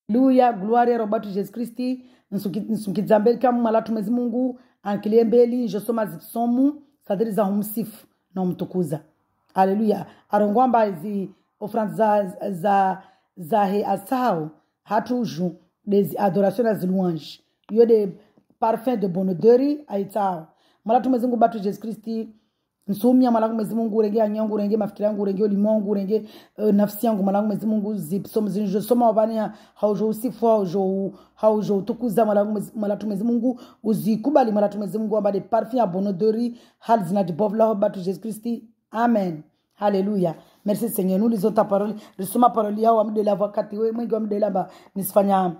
Haleluya, gloria robatu Jesus Kristi. Nsukizambeli kama malatu Mwenyezi Mungu ankilie mbeli njosoma zisomu sadiri za humsifu na umtukuza. Haleluya. Arongwamba zi ofrande za he asao hatuju des adorations des louanges. Yo de parfum de bonne odeur aitao. Malatu Mwenyezi Mungu batu Jesus Kristi. Nsumia malangu Mwenyezi Mungu urenge anyangu urenge mafikiri yangu urenge ulimongu urenge nafsi yangu malangu Mwenyezi Mungu zipsomo zinjosoma wabania haujo usifu haujo tukuza malatu Mwenyezi Mungu uzikubali malatu Mwenyezi Mungu ambade parfum ya bonodori hal zinajibovla batu Jesus Kristi. Amen. Haleluya. Merci Seigneur. Nous lisons ta parole. Risoma parole yao amde la wakati we mwingi amde lamba nisifanya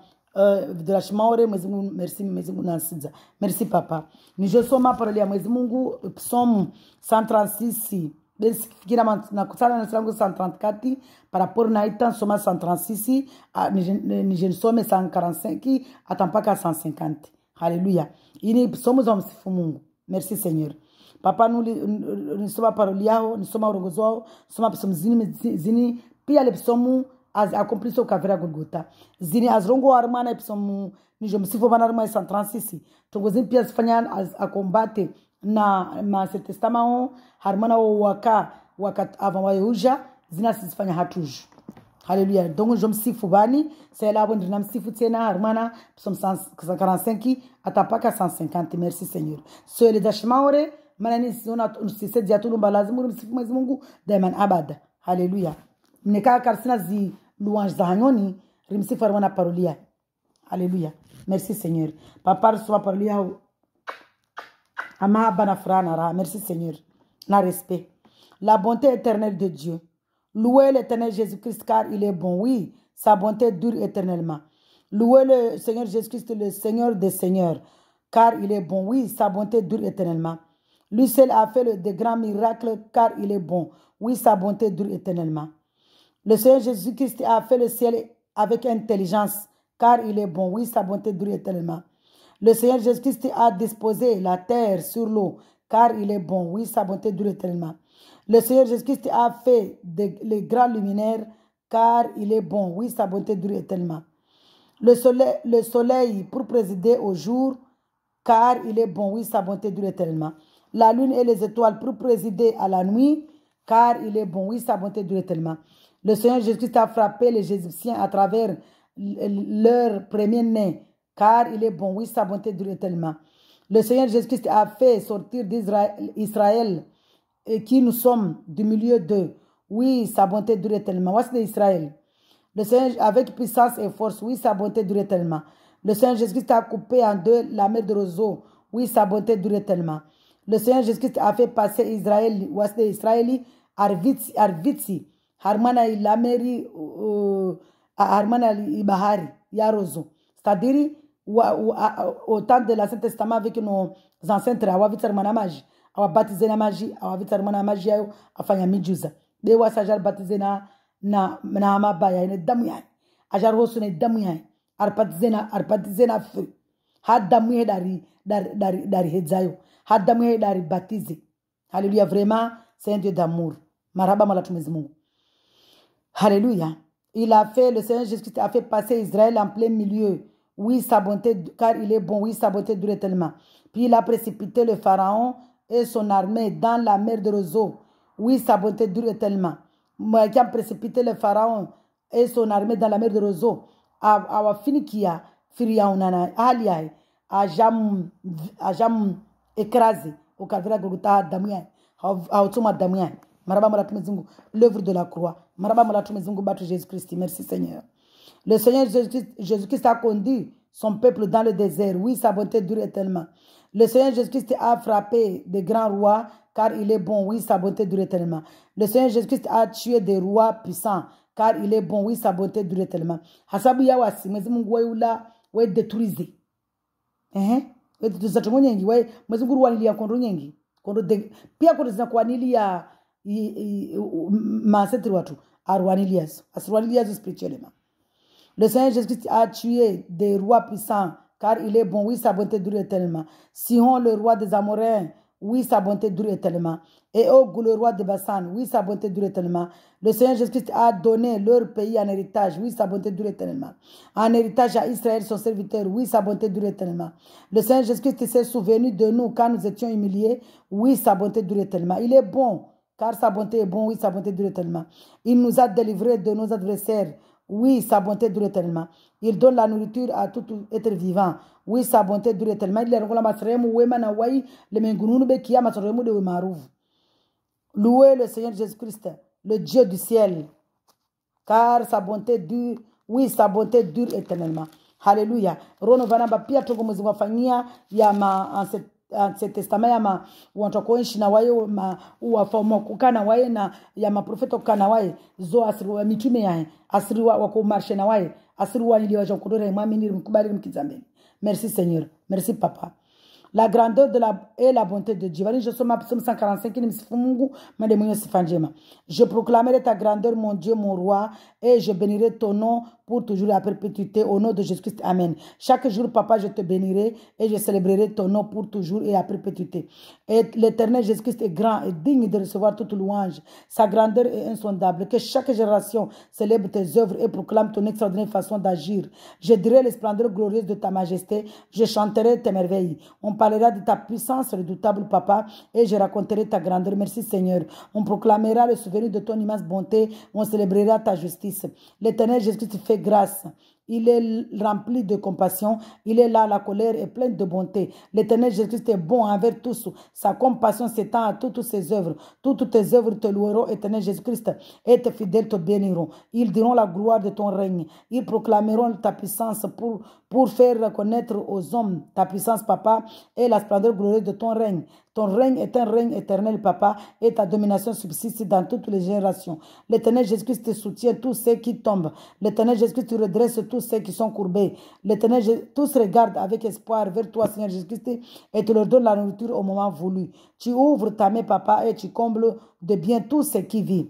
de la shmaore Mwenyezi Mungu. Merci Mwenyezi Mungu nasiza. Merci papa. Nijosoma parole ya Mwenyezi Mungu Psalm 136 fikira na kusala na sangu 134 par rapport na itan soma 136 nije nisome 145 atampaka 150. Haleluya. Ini psomo za msifu Mungu. Merci Seigneur. Papa nisoma parole yao, nisoma urongozo wao, nisoma psomo zini pia le psomo az accomplice au kavera Golgotha. Zini azrongo armana psomo nijo msifu bana arma 136. Tongozini pia zifanya az akombate na Ancien Testament harmana waka avant wayuja zina sifanya hatuju. Haleluya. Donc je msifu bani c'est là bon na msifu tena harmana psomo 145 atapaka 150. Merci Seigneur. So le dashmaore manani siona usise diatulumba lazima msifu Mwenyezi Mungu daima abada. Haleluya. Mneka karsina zi louange za hanyoni rimsifu harmana parolia. Haleluya. Merci Seigneur. Papa soit parolia Ama banafrana. Merci Seigneur. Na respect. La bonté éternelle de Dieu. Louez l'éternel Jésus-Christ car il est bon. Oui, sa bonté dure éternellement. Louez le Seigneur Jésus-Christ, le Seigneur des Seigneurs, car il est bon. Oui, sa bonté dure éternellement. Lui seul a fait de grands miracles car il est bon. Oui, sa bonté dure éternellement. Le Seigneur Jésus-Christ a fait le ciel avec intelligence car il est bon. Oui, sa bonté dure éternellement. Le Seigneur Jésus-Christ a disposé la terre sur l'eau, car il est bon. Oui, sa bonté dure éternellement. Le Seigneur Jésus-Christ a fait les grands luminaires, car il est bon. Oui, sa bonté dure éternellement. Le soleil pour présider au jour, car il est bon. Oui, sa bonté dure éternellement. La lune et les étoiles pour présider à la nuit, car il est bon. Oui, sa bonté dure éternellement. Le Seigneur Jésus-Christ a frappé les Égyptiens à travers leur premier-né, car il est bon. Oui, sa bonté dure éternellement. Le Seigneur Jésus-Christ a fait sortir d'Israël et qui nous sommes du milieu d'eux. Oui, sa bonté dure éternellement. Voici d'Israël. Le Seigneur avec puissance et force. Oui, sa bonté dure éternellement. Le Seigneur Jésus-Christ a coupé en deux la mer de roseau. Oui, sa bonté dure éternellement. Le Seigneur Jésus-Christ a fait passer Israël. Voici d'Israël. Arvitsi. Harmana ilameri. Harmana ibahari. Yarozo. C'est-à-dire au temps de l'Ancien Testament avec nos ancêtres awa vitar manamaji awa baptisé na maji awa vitar manamaji ayo afanya mijuza be wasa jar baptisé na mabaya ina damu yani ajar hosu na damu yani arpatizé na feu had damu ye dari hedzayo had damu ye dari baptisé. Alléluia. Vraiment c'est un Dieu d'amour. Maraba malatu Mwenyezi Mungu. Alléluia. Le Seigneur Jésus-Christ a fait passer Israël en plein milieu. Oui, sa bonté, car il est bon. Oui, sa bonté dure tellement. Puis il a précipité le Pharaon et son armée dans la mer de roseau. Oui, sa bonté dure tellement. Moi qui a précipité le Pharaon et son armée dans la mer de roseau. A fini kia firia unana aliai a jam écrasé au calvaire Golgotha damien a otuma damien. Maraba malatu Mwenyezi Mungu, l'œuvre de la croix. Maraba malatu Mwenyezi Mungu batu Jésus-Christ. Merci Seigneur. Le Seigneur Jésus-Christ a conduit son peuple dans le désert. Oui, sa bonté dure éternellement. Le Seigneur Jésus-Christ a frappé des grands rois, car il est bon. Oui, sa bonté dure éternellement. Le Seigneur Jésus-Christ a tué des rois puissants, car il est bon. Oui, sa bonté dure éternellement. Hasabu ya wasi, Mwenyezi Mungu waula, we détruisé. We détruisé tungo nyengi, we Mwenyezi Mungu wanilia kondo nyengi. Kondo de, pia kondo zina kwa nilia maancêtre watu, arwanilias. Aswanilias spirituellement. Le Seigneur Jésus-Christ a tué des rois puissants, car il est bon. Oui, sa bonté dure éternellement. Sihon, le roi des Amoréens. Oui, sa bonté dure éternellement. Et ô le roi de Bassan, oui, sa bonté dure éternellement. Le Seigneur Jésus-Christ a donné leur pays en héritage. Oui, sa bonté dure éternellement. En héritage à Israël, son serviteur. Oui, sa bonté dure éternellement. Le Seigneur Jésus-Christ s'est souvenu de nous quand nous étions humiliés. Oui, sa bonté dure éternellement. Il est bon, car sa bonté est bonne. Oui, sa bonté dure éternellement. Il nous a délivrés de nos adversaires. Oui, sa bonté dure éternellement. Il donne la nourriture à tout être vivant. Oui, sa bonté dure éternellement. Il est louez le Seigneur Jésus-Christ, le Dieu du ciel, car sa bonté dure, oui, sa bonté dure éternellement. Alléluia. Rono vanamba pia togo mziwafanyia ya Ancien Testament ya watokoishi na waye uwafomo kukana waye na ya maprofeta kukana waye zo asiru mitume yae asiru wako marshe na waye asiru wanili wajo kudore mwamini mkubali mkizambeni. Merci Seigneur. Merci Papa. La grandeur de et la bonté de Dieu. Je suis Psaume 145. Je proclamerai ta grandeur, mon Dieu, mon roi, et je bénirai ton nom pour toujours et à perpétuité. Au nom de Jésus-Christ. Amen. Chaque jour, Papa, je te bénirai et je célébrerai ton nom pour toujours et à perpétuité. Et l'éternel Jésus-Christ est grand et digne de recevoir toute louange. Sa grandeur est insondable. Que chaque génération célèbre tes œuvres et proclame ton extraordinaire façon d'agir. Je dirai les splendeurs glorieuses de ta majesté. Je chanterai tes merveilles. On parlera de ta puissance redoutable, Papa, et je raconterai ta grandeur. Merci, Seigneur. On proclamera le souvenir de ton immense bonté. On célébrera ta justice. L'éternel Jésus-Christ fait grâce. Il est rempli de compassion. Il est là, la colère est pleine de bonté. L'éternel Jésus-Christ est bon envers tous. Sa compassion s'étend à toutes ses œuvres. Toutes tes œuvres te loueront, éternel Jésus-Christ, et tes fidèles te béniront. Ils diront la gloire de ton règne. Ils proclameront ta puissance pour faire reconnaître aux hommes ta puissance, Papa, et la splendeur glorieuse de ton règne. Ton règne est un règne éternel, Papa, et ta domination subsiste dans toutes les générations. L'éternel Jésus-Christ soutient tous ceux qui tombent. L'éternel Jésus-Christ redresse tous ceux qui sont courbés. L'éternel tous regardent avec espoir vers toi, Seigneur Jésus-Christ, et tu leur donnes la nourriture au moment voulu. Tu ouvres ta main, Papa, et tu combles de bien tous ceux qui vivent.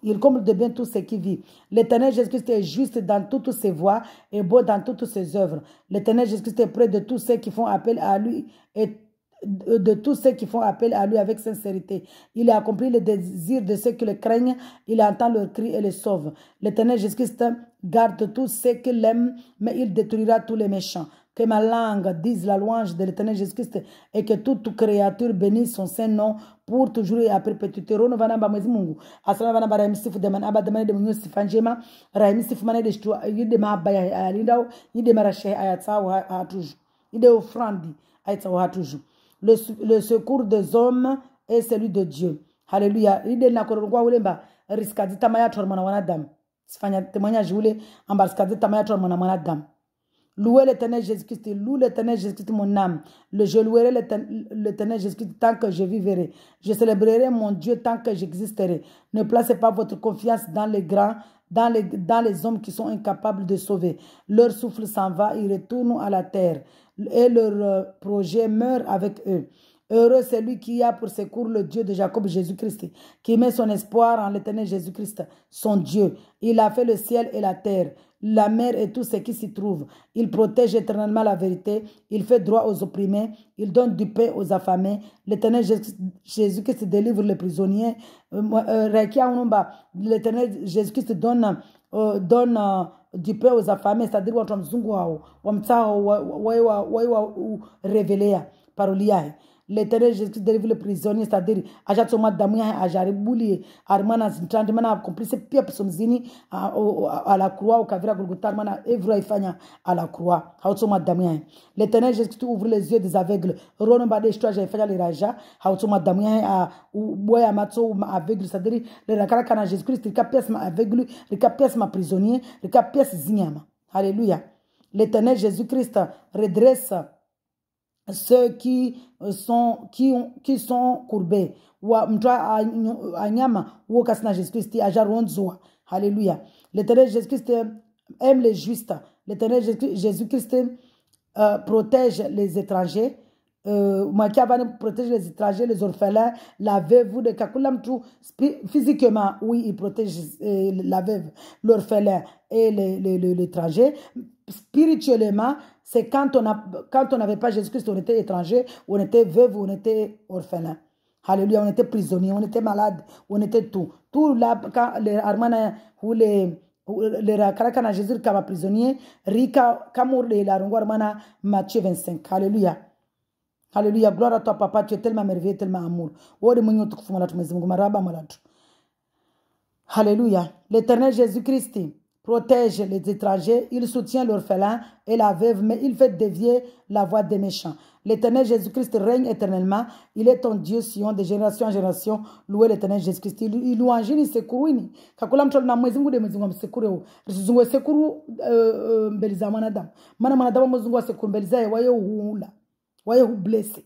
Il comble de bien tous ceux qui vivent. L'éternel Jésus-Christ est juste dans toutes ses voies et beau dans toutes ses œuvres. L'éternel Jésus-Christ est près de tous ceux qui font appel à lui et de tous ceux qui font appel à lui avec sincérité. Il a accompli le désir de ceux qui le craignent. Il entend leurs cris et les sauve. L'éternel Jésus-Christ garde tous ceux qui l'aiment, mais il détruira tous les méchants. Que ma langue dise la louange de l'éternel Jésus-Christ et que toute créature bénisse son saint nom pour toujours et à perpétuité. Rono vanamba mwezi Mungu. Asala vanamba rahimisifu de man abada mane de munyo sifanjema. Rahimisifu mane de shtu yide mabaya ayalindao yide marashe ayatsawo hatuju. Yide offrandi ayatsawo hatuju. Le secours des hommes est celui de Dieu. Alléluia. Yide nakorongwa ulemba riskadi tamaya tormana wanadam. Sifanya témoignage ule amba riskadi tamaya tormana wanadam. Louez l'éternel Jésus-Christ, loue l'éternel Jésus-Christ mon âme. Je louerai l'éternel Jésus-Christ tant que je vivrai. Je célébrerai mon Dieu tant que j'existerai. Ne placez pas votre confiance dans les grands, dans les hommes qui sont incapables de sauver. Leur souffle s'en va, ils retournent à la terre et leur projet meurt avec eux. Heureux celui qui a pour secours le Dieu de Jacob, Jésus-Christ, qui met son espoir en l'éternel Jésus-Christ, son Dieu. Il a fait le ciel et la terre, la mer et tout ce qui s'y trouve. Il protège éternellement la vérité. Il fait droit aux opprimés. Il donne du pain aux affamés. L'éternel Jésus-Christ délivre les prisonniers. L'éternel Jésus-Christ donne du pain aux affamés, c'est-à-dire watu mzungu wao wamtao révélé paroli yake. L'éternel Jésus délivre les prisonniers, c'est-à-dire ajatsoma damu yake ajaribuli armana zintrandi mana accomplisse pia psomzini à la croix au kavira Golgotha mana evra ifanya à la croix hautsoma damu yake. L'éternel Jésus ouvre les yeux des aveugles. Rono bade histoire j'ai fait les raja hautsoma damu yake a boya matso aveugle, c'est-à-dire le rakara kana Jésus Christ il capias ma aveugle, il capias ma prisonnier, il capias zinyama. Alléluia. L'éternel Jésus-Christ redresse ceux qui sont courbés. Alléluia. L'éternel Jésus-Christ aime les justes. L'éternel Jésus-Christ protège les étrangers. Protège les étrangers, les orphelins, la veuve de Kakulam tout physiquement, oui, il protège la veuve, l'orphelin et l'étranger. spirituellement, c'est quand on n'avait pas Jésus-Christ, on était étranger, on était veuve, on était orphelin. Alléluia, on était prisonnier, on était malade, on était tout. Tout là, quand les armana ou les karakana Jésus comme prisonnier, rika kamour les larungo armana Matthieu 25. Alléluia. Alléluia, gloire à toi papa, tu es tellement merveilleux, tellement amour. Alléluia. L'Éternel Jésus-Christ protège les étrangers, il soutient l'orphelin et la veuve, mais il fait dévier la voie des méchants. L'Éternel Jésus-Christ règne éternellement. Il est ton Dieu, Sion, de génération en génération. Louez l'Éternel Jésus-Christ. Il louange ni sekuruini. Kakula mtolo na mwezi ngude mwezi ngwa sekuru. Rizungwe sekuru mbeliza manadamu. Manadamu mwezi sekuru mbeliza ya waye uhula. Waye hu blessé.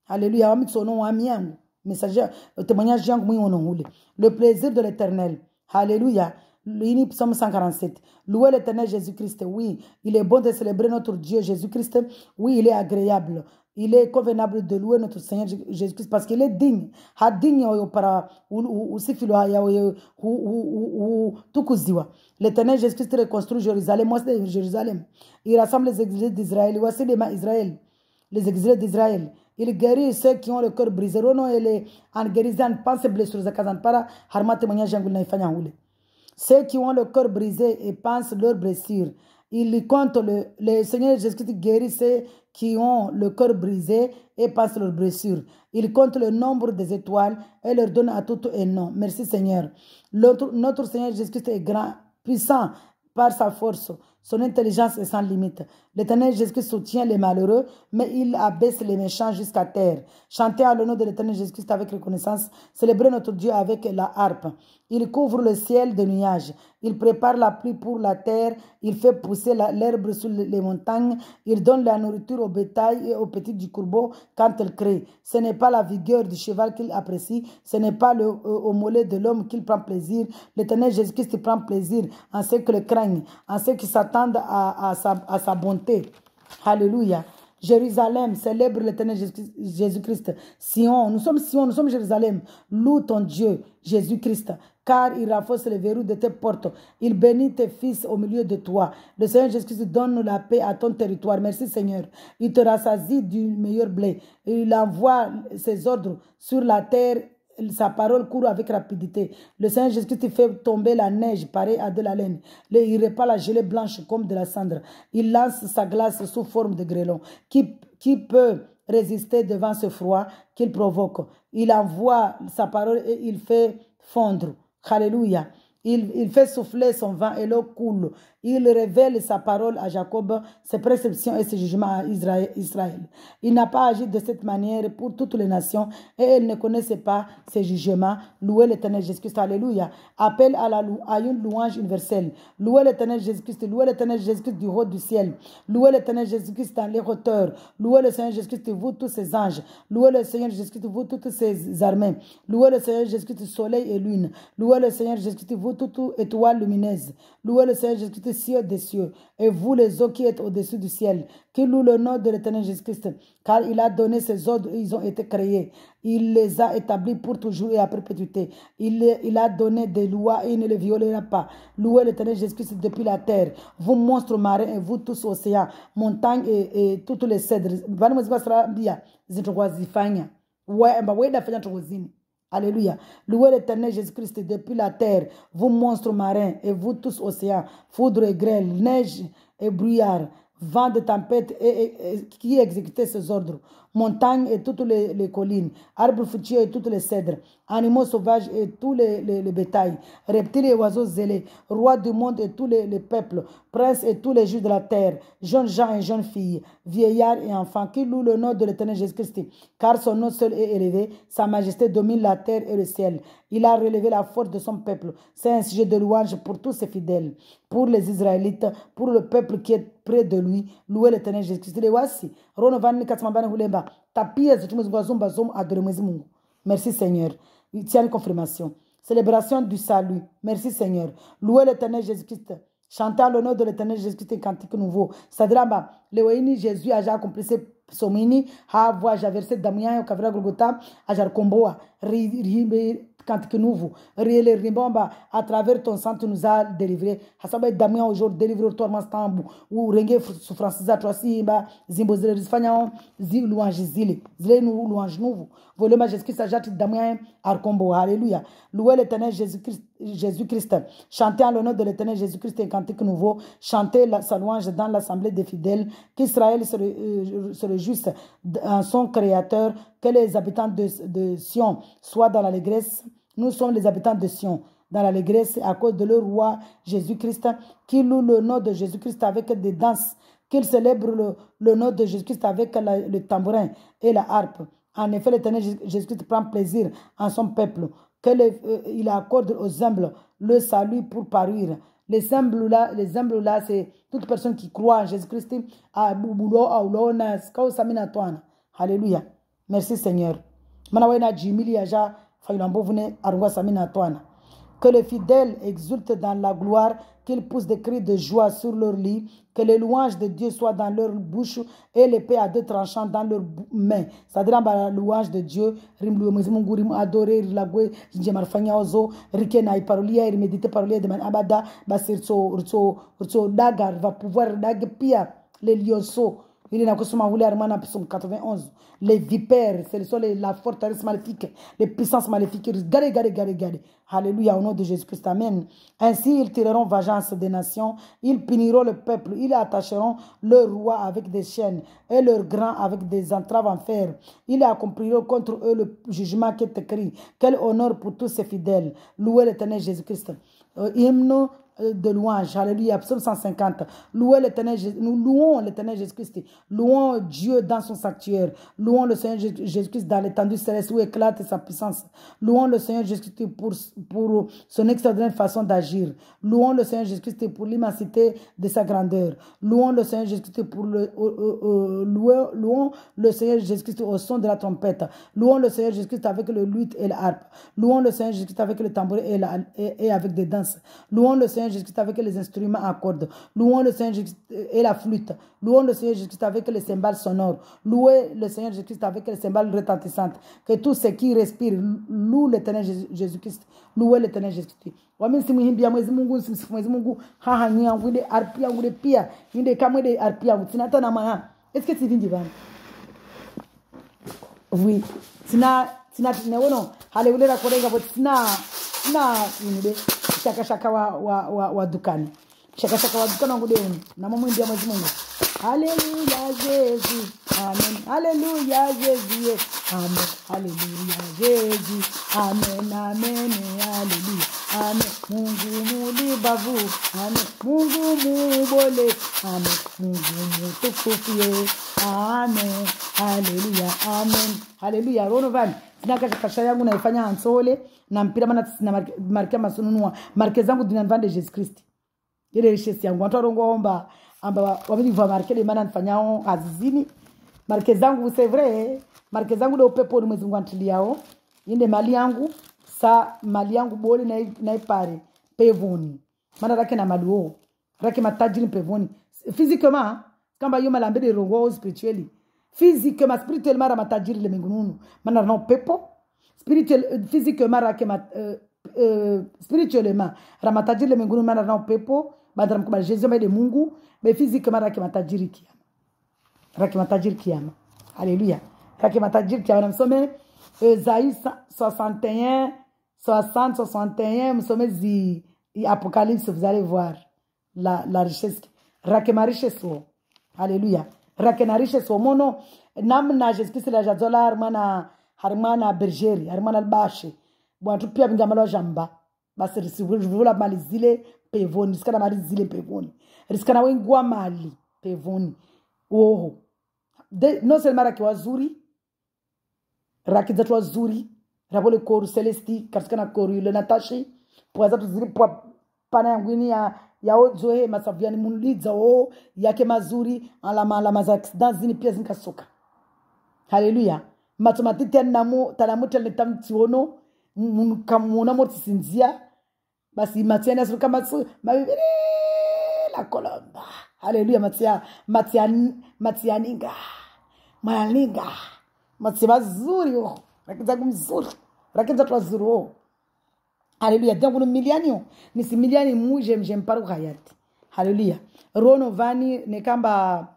Alléluia. Wamitsono wamiyangu. Messager, témoignage yangu mwi wonohule. Le plaisir de l'Éternel. Alléluia. Psaume 147. Louez l'Éternel Jésus-Christ. Oui, il est bon de célébrer notre Dieu Jésus-Christ. Oui, il est agréable. Il est convenable de louer notre Seigneur Jésus-Christ parce qu'il est digne. L'Éternel Jésus-Christ reconstruit Jérusalem. Moi, c'est Jérusalem. Il rassemble les exilés d'Israël. Voici les mains Israël. Les exilés d'Israël. Il guérit ceux qui ont le cœur brisé. Rono et les en guérissant pense blessures à Kazan para harma témoignage angul na ifanya hule. Ceux qui ont le cœur brisé et pensent leurs blessures. Il compte le Seigneur Jésus-Christ guérit ceux qui ont le cœur brisé et pensent leurs blessures. Il compte le nombre des étoiles et leur donne à tout un nom. Merci Seigneur. Notre Seigneur Jésus-Christ est grand, puissant par sa force. Son intelligence est sans limite. L'Éternel Jésus-Christ soutient les malheureux, mais il abaisse les méchants jusqu'à terre. Chantez à l'honneur de l'Éternel Jésus-Christ avec reconnaissance. Célébrez notre Dieu avec la harpe. Il couvre le ciel de nuages. Il prépare la pluie pour la terre. Il fait pousser l'herbe sur les montagnes. Il donne la nourriture au bétail et aux petits du courbeau quand elle crée. Ce n'est pas la vigueur du cheval qu'il apprécie. Ce n'est pas au mollet de l'homme qu'il prend plaisir. L'Éternel Jésus-Christ prend plaisir en ceux qui le craignent, en ceux qui s'attendent à sa bonté. Alléluia. Jérusalem, célèbre l'Éternel Jésus-Christ. Sion, nous sommes Jérusalem. Loue ton Dieu, Jésus-Christ, car il renforce les verrous de tes portes. Il bénit tes fils au milieu de toi. Le Seigneur Jésus-Christ donne la paix à ton territoire. Merci Seigneur. Il te rassasie du meilleur blé. Il envoie ses ordres sur la terre. Sa parole court avec rapidité. Le Seigneur Jésus-Christ fait tomber la neige pareille à de la laine. Il répand la gelée blanche comme de la cendre. Il lance sa glace sous forme de grêlon. Qui peut résister devant ce froid qu'il provoque? Il envoie sa parole et il fait fondre. Alléluia. Il fait souffler son vent et l'eau coule. Il révèle sa parole à Jacob, ses préceptions et ses jugements à Israël. Il n'a pas agi de cette manière pour toutes les nations et elle ne connaissait pas ses jugements. Louez l'Éternel Jésus-Christ. Alléluia. Appel à une louange universelle. Louez l'Éternel Jésus-Christ. Louez l'Éternel Jésus-Christ du haut du ciel. Louez l'Éternel Jésus-Christ dans les hauteurs. Louez le Seigneur Jésus-Christ, vous tous ses anges. Louez le Seigneur Jésus-Christ, vous toutes ses armées. Louez le Seigneur Jésus-Christ, soleil et lune. Louez le Seigneur Jésus-Christ, vous toutes étoiles lumineuses. Louez le Seigneur Jésus-Christ, cieux des cieux, et vous les eaux qui êtes au-dessus du ciel, qui louent le nom de l'Éternel Jésus-Christ, car il a donné ses ordres, ils ont été créés. Il les a établis pour toujours et à perpétuité. Il a donné des lois et il ne les violera pas. Louez l'Éternel Jésus-Christ depuis la terre. Vous monstres marins et vous tous océans, montagnes et toutes les cèdres. Alléluia. Louez l'Éternel Jésus-Christ depuis la terre, vous monstres marins et vous tous océans, foudre et grêle, neige et brouillard, vent de tempête et qui exécutait ses ordres, montagnes et toutes les collines, arbres fruitiers et toutes les cèdres, animaux sauvages et tous les bétails, reptiles et oiseaux zélés, rois du monde et tous les peuples, princes et tous les juges de la terre, jeunes gens et jeunes filles, vieillards et enfants, qui louent le nom de l'Éternel Jésus-Christ, car son nom seul est élevé, sa majesté domine la terre et le ciel. Il a relevé la force de son peuple. C'est un sujet de louange pour tous ses fidèles, pour les Israélites, pour le peuple qui est près de lui. Louez l'Éternel Jésus-Christ. Merci Seigneur. Il tient une confirmation. Célébration du salut. Merci Seigneur. Louez l'Éternel Jésus-Christ. Chantez à l'honneur de l'Éternel Jésus-Christ un cantique nouveau. C'est-à-dire, le Jésus a déjà accompli somini ha voix versé damien au kavra golgota ajar komboa cantique nouveau. Riele rimbomba, à travers ton sang, tu nous as délivrés. Hasabe Damien aujourd'hui, délivre toi mastambu. Ou renge souffrance za toi simba, zimbo zile risfanya, zi louange zile. Zile nous louange nouveau. Volema Jésus-Christ, ajate Damien arkombo. Alléluia. Louez l'Éternel Jésus-Christ. Chantez en l'honneur de l'Éternel Jésus-Christ un cantique nouveau. Chantez sa louange dans l'assemblée des fidèles. Qu'Israël se réjouisse en son Créateur. Que les habitants de Sion soient dans l'allégresse. Nous sommes les habitants de Sion dans l'allégresse à cause de leur roi Jésus-Christ, qui loue le nom de Jésus-Christ avec des danses, qu'il célèbre le nom de Jésus-Christ avec le tambourin et la harpe. En effet, l'Éternel Jésus-Christ prend plaisir en son peuple, qu'il accorde aux humbles le salut pour parir. Les humbles là, c'est toute personne qui croit en Jésus-Christ. Alléluia. Merci Seigneur. Que les fidèles exultent dans la gloire, qu'ils poussent des cris de joie sur leur lit, que les louanges de Dieu soient dans leur bouche et l'épée à deux tranchants dans leurs mains. C'est-à-dire la louange de Dieu, adorer la gué, marfanya ozo, rikena y parolia, et méditer parolia de man abada, basirso dagar va pouvoir dag pia les lionceaux. Il est dans 91. Les vipères, ce sont la forteresse maléfique, les puissances maléfiques. Gardez. Alléluia, au nom de Jésus-Christ. Amen. Ainsi, ils tireront vengeance des nations. Ils puniront le peuple. Ils attacheront leur roi avec des chaînes et leurs grands avec des entraves en fer. Ils accompliront contre eux le jugement qui est écrit. Quel honneur pour tous ces fidèles. Louez l'Éternel Jésus-Christ. Hymne de louange. Alléluia. Psaume 150. Nous louons l'Éternel Jésus-Christ. Louons Dieu dans son sanctuaire. Louons le Seigneur Jésus-Christ dans l'étendue céleste où éclate sa puissance. Louons le Seigneur Jésus-Christ pour son extraordinaire façon d'agir. Louons le Seigneur Jésus-Christ pour l'immensité de sa grandeur. Louons le Seigneur Jésus-Christ pour louons le Seigneur Jésus-Christ au son de la trompette. Louons le Seigneur Jésus-Christ avec le luth et la harpe. Louons le Seigneur Jésus-Christ avec le tambour et avec des danses. Louons le Seigneur Jésus-Christ avec les instruments à cordes. Louons le Seigneur Jésus-Christ et la flûte. Louons le Seigneur Jésus-Christ avec les cymbales sonores. Louez le Seigneur Jésus-Christ avec les cymbales retentissantes. Que tous ceux qui respirent louent l'Éternel Jésus-Christ. Louez l'Éternel Jésus-Christ. Wami simu himbia mwezi Mungu haha ni yangu ile arpia yangu ile pia inde kama ile arpia yangu tinata na maya. Est-ce que tu dis divin? Oui. Tina newono haleluya korenga but tina ninde shaka wa dukani. Shaka wa dukani wangu leo na mama himbia mwezi Mungu. Haleluya Jésus. Amen. Haleluya Jésus. Amen. Haleluya Jésus. Amen. Amen. Haleluya. Amen. Mungu mulibavu. Amen. Mungu mubole. Amen. Mungu mutukufu. Amen. Haleluya. Amen. Haleluya. Rono vani. Sinaka kasha yangu naifanya ansole na mpira maana sina markia masununua. Marke zangu dinanvande Jesus Christ. Ile richesse yangu. Watu warongoomba amba wabili vwa marke de maana nifanyao azizini. Marke zangu c'est vrai. Marke zangu de upepo ni mwezi Mungu antiliao. Inde mali yangu sa mali yangu boli na ipare pevoni. Mana rake na maluo. Rake matajiri pevoni. Physiquement, kamba yuma lambede rongo spiritually. Physiquement, spirituellement ra matajiri le mengununu. Mana no pepo. Physiquement rake spirituellement ra matajiri le mengununu mana no pepo. Badram kuma Jésus de Mungu. Mais physiquement rake matajiri kiyama. Rake matajiri kiyama. Alléluia. Rake matajiri kiyama. Namsome Esaïe 61, 60, 61, nous sommes dit Apocalypse, vous allez voir la richesse. Rakema richesse. Alléluia. Rakena richesse. Mono, namna Jésus-Christ la jadola harmana bergeri, harmana albashi. Bon, tout pia bingamalo jamba. Basi risivu la malizile pevoni, riskana malizile pevoni. Riskana wengwa mali pevoni. Oh. Non seulement raki wazuri, raki zatu wazuri, rapole koru celesti, katika na koru yule natashi, kwa zatu zili kwa pana yangwini ya ozoe, masaviani muliza yake mazuri, alama za accident zini pia zinkasoka. Haleluya. Matematiki tanamu teletamtiono, muna morti sinzia, basi matiana suka matsu, mabibere la kolomba. Haleluya. Matianinga. Mayaninga. Matia mazuri. Rakiza kumzuri. Rakiza tuwazuri. Alléluia. Donc, nous milianions. Nous sommes miliani mou, j'aime pas le hayat. Alléluia. Rono vani, ne kamba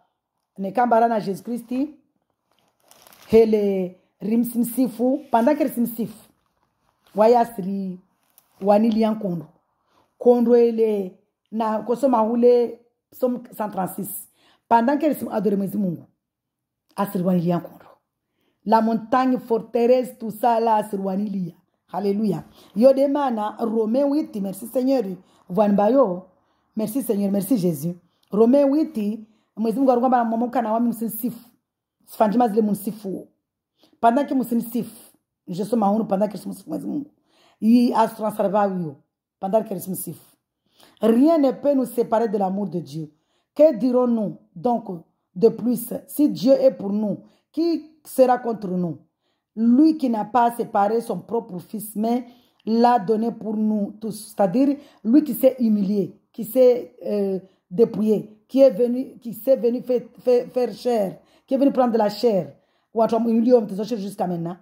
rana Jésus-Christ. Hele rimsimsifu. Pendant que rimsimsifu. Waya sri wanilian kondo. Kondo ele na kosoma hule som 136. Pendant que rimsim adore mungu. Asri wanilian kondo. La montagne forteresse, tout ça là, asri wanilia. Alléluia. Yo demana Romains 8, merci Seigneur. Vanbayo, merci Seigneur, merci Jésus. Romains 8, mwezi mungu arungamba mwamuka na wami msinsifu. Sifanjima zile msifu. Pendant que msinsifu, je suis mahunu pendant que je suis mwezi mungu. Il a transformé yo. Pendant que je suis msifu. Rien ne peut nous séparer de l'amour de Dieu. Que dirons-nous donc de plus? Si Dieu est pour nous, qui sera contre nous? Lui qui n'a pas séparé son propre fils, mais l'a donné pour nous tous. C'est-à-dire, lui qui s'est humilié, qui s'est dépouillé, qui s'est venu faire chair, qui est venu prendre de la chair. Jusqu'à maintenant.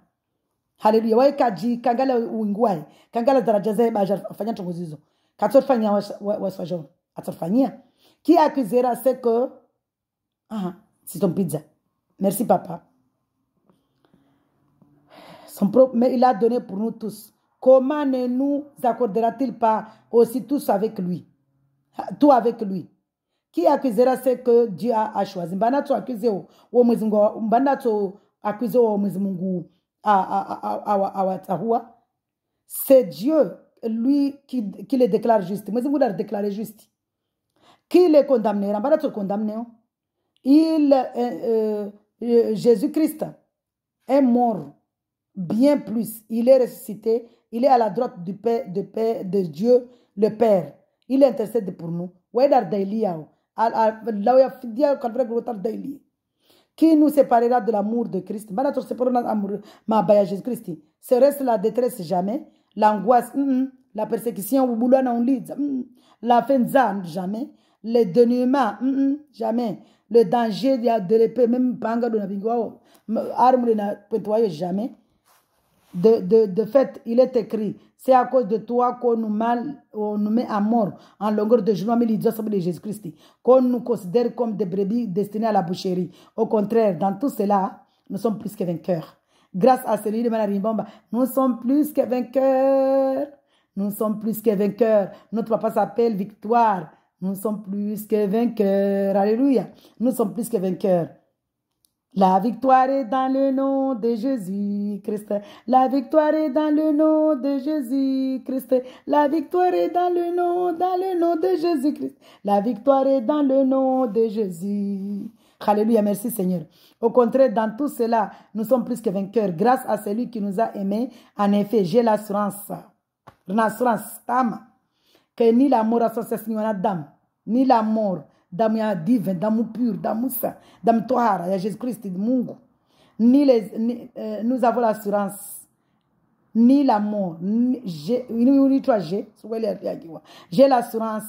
Alléluia. Ouais, kaji, kangala uingwai, kangala darajaze, fanya tongozizo. Katsofanya wasfajon. Atsofanya. Qui accusera c'est que, c'est ton pizza. Merci, papa. Mais il a donné pour nous tous. Comment ne nous accordera-t-il pas aussi tous avec lui? Tout avec lui. Qui accusera ce que Dieu a choisi? Mbanato accusé o mwezingo, mbanato accusé o mwezimungu awatahua. C'est Dieu, lui, qui le déclare juste. Mwezingu l'a déclaré juste. Qui le condamnera? Mbanato condamné. Jésus-Christ est mort. Bien plus, il est ressuscité, il est à la droite de Dieu, le Père. Il intercède pour nous. Qui nous séparera de l'amour de Christ? Serait-ce la détresse jamais? L'angoisse, la persécution, la fin, jamais. Le dénuement, jamais. Le danger de l'épée, même jamais. De fait, il est écrit, c'est à cause de toi qu'on nous met à mort en longueur de journée, mais l'idée de Jésus-Christ, qu'on nous considère comme des brebis destinées à la boucherie. Au contraire, dans tout cela, nous sommes plus que vainqueurs. Grâce à celui de Manarimbomba, nous sommes plus que vainqueurs. Nous sommes plus que vainqueurs. Notre papa s'appelle Victoire. Nous sommes plus que vainqueurs. Alléluia. Nous sommes plus que vainqueurs. La victoire est dans le nom de Jésus-Christ. La victoire est dans le nom de Jésus-Christ. La victoire est dans le nom de Jésus-Christ. La victoire est dans le nom de Jésus. Alléluia, merci Seigneur. Au contraire, dans tout cela, nous sommes plus que vainqueurs grâce à celui qui nous a aimés. En effet, j'ai l'assurance, que ni la mort association d'âme, ni la mort, damu ya divin, damu pur, damu saint, damu tohara, ya Jésus-Christ, Mungu. Nous avons l'assurance, ni la mort, j'ai l'assurance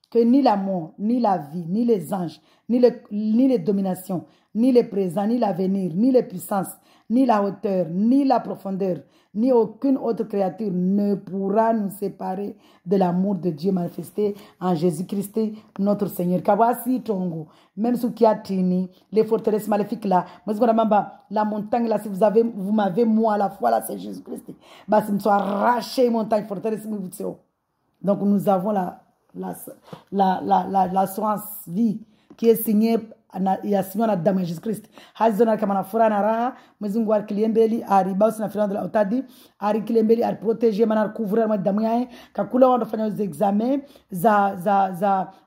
que ni la mort, ni la vie, ni les anges, ni les dominations, ni les présents, ni l'avenir, ni les puissances, ni la hauteur, ni la profondeur, ni aucune autre créature ne pourra nous séparer de l'amour de Dieu manifesté en Jésus-Christ, notre Seigneur. Kawasi Tongo, même sous Kiatini, les forteresses maléfiques là, la montagne là, si vous m'avez moi à la fois là, c'est Jésus-Christ. Bah, si nous sommes arrachés, montagne, forteresse, donc nous avons l'assurance vie qui est signée ya signwa na damu ya Jesus Christ. Hazona kama na furaha na raha, Mwenyezi Mungu alikiliembeli aribausi na firanda la otadi, alikiliembeli ariproteger mana couvrir ma damu yae, kakula wanafanya examen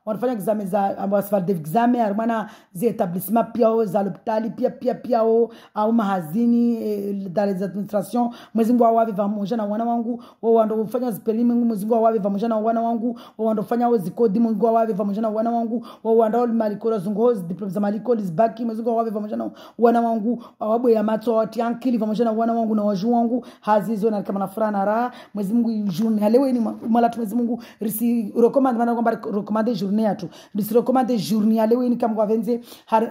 wanafanya examen za ambassadeur de examen armana za établissement pia za l'hôpital pia au mahazini dans les administrations. Mwenyezi Mungu awawe pamoja na wana wangu, wao wanafanya spelling. Mwenyezi Mungu awawe pamoja na wana wangu, wao wanafanya zikodi. Mungu awawe pamoja na wana wangu, wao wanao malikolo zungozi diploma za malikolo zibaki. Mwenyezi Mungu awawe pamoja na wana wangu, awabu ya mato wati ankili pamoja na wana wangu na waju wangu hazizo na kama na furaha na raha. Mwenyezi Mungu journée leo ni mala tu. Mwenyezi Mungu risi recommande mana kwamba recommande journée atu risi recommande journée leo ni kama kwa venze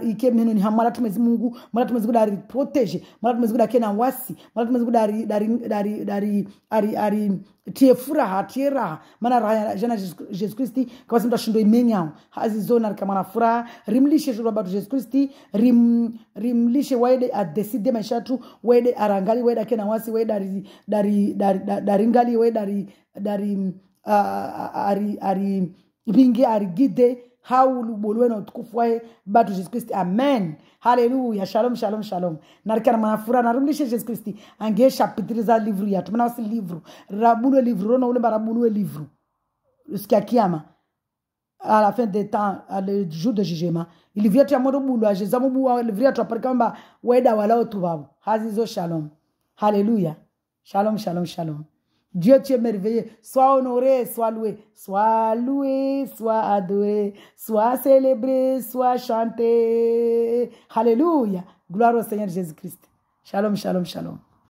ike meno ni hamala tu. Mwenyezi Mungu mala tu. Mwenyezi Mungu dari protéger mala tu. Mwenyezi Mungu dakena wasi mala tu. Mwenyezi Mungu dari tie furaha tie raha maana raha jana Jesus Kristi kwa sababu tashindo imenyao hazizona kama na furaha rimlishe jua bado Jesus Kristi rimlishe waide adeside maisha tu waide arangali waide kena wasi waide dari ngali waide dari ari bingi ari gide haulu bolwe na utukufu wae bado Jesus Kristi amen haleluya shalom shalom shalom narikana manafura narumlishe Jesus Kristi ange chapitre za livre ya tumana wasi livre rabulu livre rona ule barabulu livre jusqu'à kiyama à la fin des temps le jour de jugement il vient à modo bulu ajeza mubu wa livre ya tuparikamba weda wala otubabu hazizo shalom haleluya shalom shalom shalom. Dieu, tu es merveilleux. Sois honoré, sois loué, sois adoré, sois célébré, sois chanté. Alléluia. Gloire au Seigneur Jésus-Christ. Shalom, shalom, shalom.